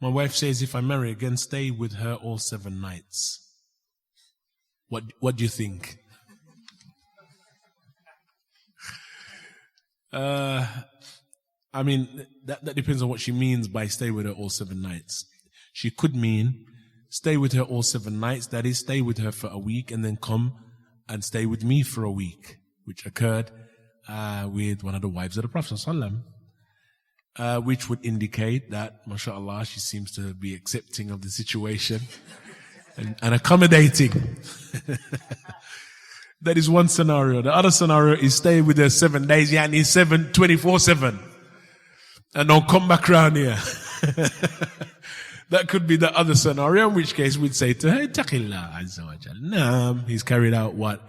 My wife says if I marry again, stay with her all 7 nights. What do you think? I mean, that depends on what she means by stay with her all 7 nights. She could mean stay with her all 7 nights, that is, stay with her for a week and then come and stay with me for a week, which occurred with one of the wives of the Prophet ﷺ, which would indicate that, mashallah, she seems to be accepting of the situation and accommodating. That is one scenario. The other scenario is stay with her 7 days, 24/7. And don't come back around here. That could be the other scenario, in which case we'd say to her, Taqillah Azza wa Jal. Naam, he's carried out what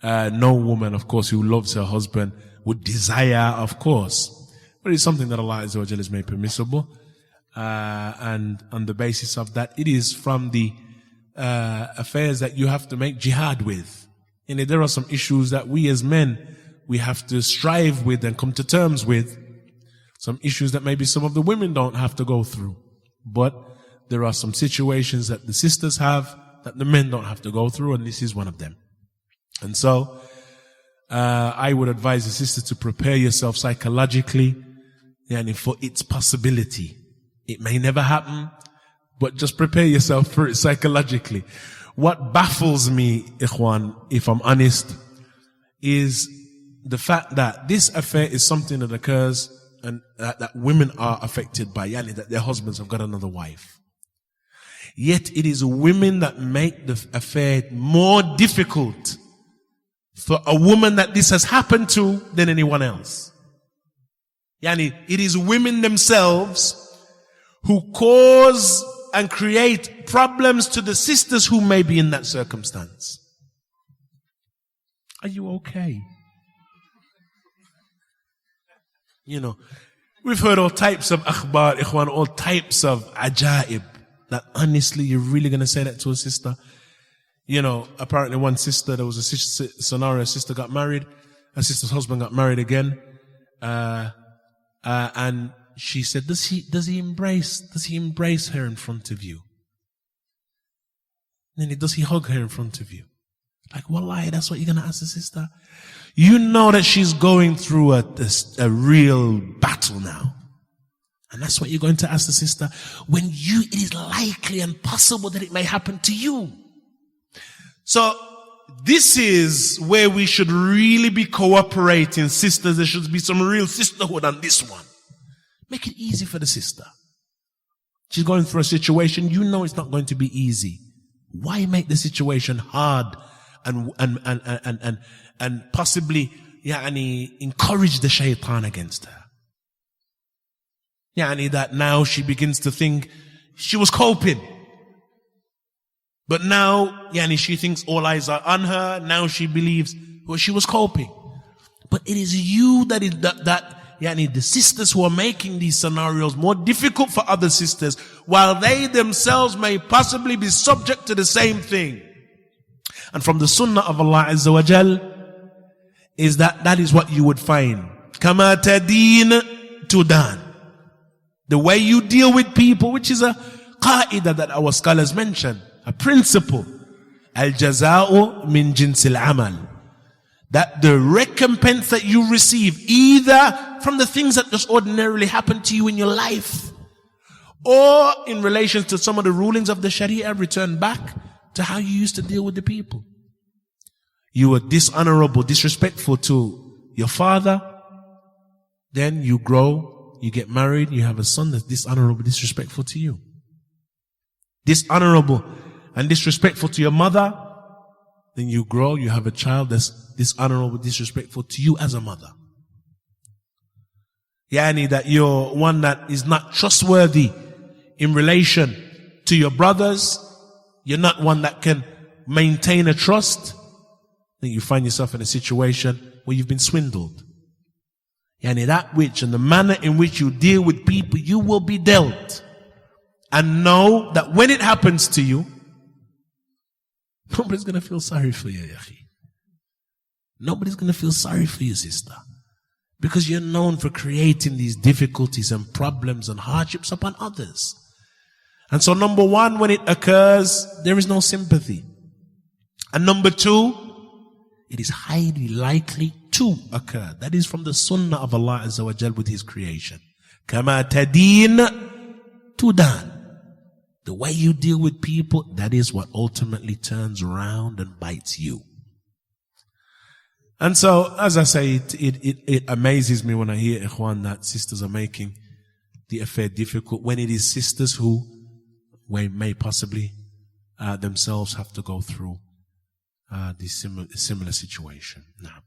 no woman, of course, who loves her husband would desire, of course. But it's something that Allah Azza wa Jal has made permissible. And on the basis of that, it is from the affairs that you have to make jihad with. And there are some issues that we as men, we have to strive with and come to terms with. Some issues that maybe some of the women don't have to go through. But there are some situations that the sisters have that the men don't have to go through, and this is one of them. And so, I would advise the sister to prepare yourself psychologically, for its possibility. It may never happen, but just prepare yourself for it psychologically. What baffles me, ikhwan, if I'm honest, is the fact that this affair is something that occurs and that women are affected by, that their husbands have got another wife. Yet it is women that make the affair more difficult for a woman that this has happened to than anyone else. It is women themselves who cause and create problems to the sisters who may be in that circumstance. Are you okay? We've heard all types of akhbar, ikhwan, all types of ajaib. That honestly, you're really going to say that to a sister? Apparently one sister, there was a scenario, a sister got married, her sister's husband got married again, and she said, does he embrace her in front of you? And then does he hug her in front of you? Like, wallahi, that's what you're going to ask the sister? You know that she's going through a real battle now. And that's what you're going to ask the sister when it is likely and possible that it may happen to you. So, this is where we should really be cooperating, sisters. There should be some real sisterhood on this one. Make it easy for the sister. She's going through a situation, you know it's not going to be easy. Why make the situation hard and possibly encourage the shaitan against her? That now she begins to think she was coping. But now, she thinks all eyes are on her. Now she believes, she was coping. But it is you the sisters who are making these scenarios more difficult for other sisters, while they themselves may possibly be subject to the same thing. And from the sunnah of Allah Azza wa Jal is that is what you would find. Kama tadeen tudan. The way you deal with people, which is a qaida that our scholars mention, a principle. Al-jaza'u min jinsil amal. That the recompense that you receive, either from the things that just ordinarily happen to you in your life, or in relation to some of the rulings of the Sharia, return back to how you used to deal with the people. You were dishonorable, disrespectful to your father, then you grow, you get married, you have a son that's dishonorable, disrespectful to you. Dishonorable and disrespectful to your mother, then you grow, you have a child that's dishonorable, disrespectful to you as a mother. That you're one that is not trustworthy in relation to your brothers, you're not one that can maintain a trust, then you find yourself in a situation where you've been swindled. That which and the manner in which you deal with people, you will be dealt. And know that when it happens to you, nobody's going to feel sorry for you, Yahi. Nobody's going to feel sorry for you, sister. Because you're known for creating these difficulties and problems and hardships upon others. And so number one, when it occurs, there is no sympathy. And number two, it is highly likely to occur. That is from the sunnah of Allah Azza wa Jal with His creation. Kama tadeen tudan. The way you deal with people, that is what ultimately turns around and bites you. And so, as I say, it amazes me when I hear ikhwan that sisters are making the affair difficult, when it is sisters who may possibly themselves have to go through this similar situation. Now.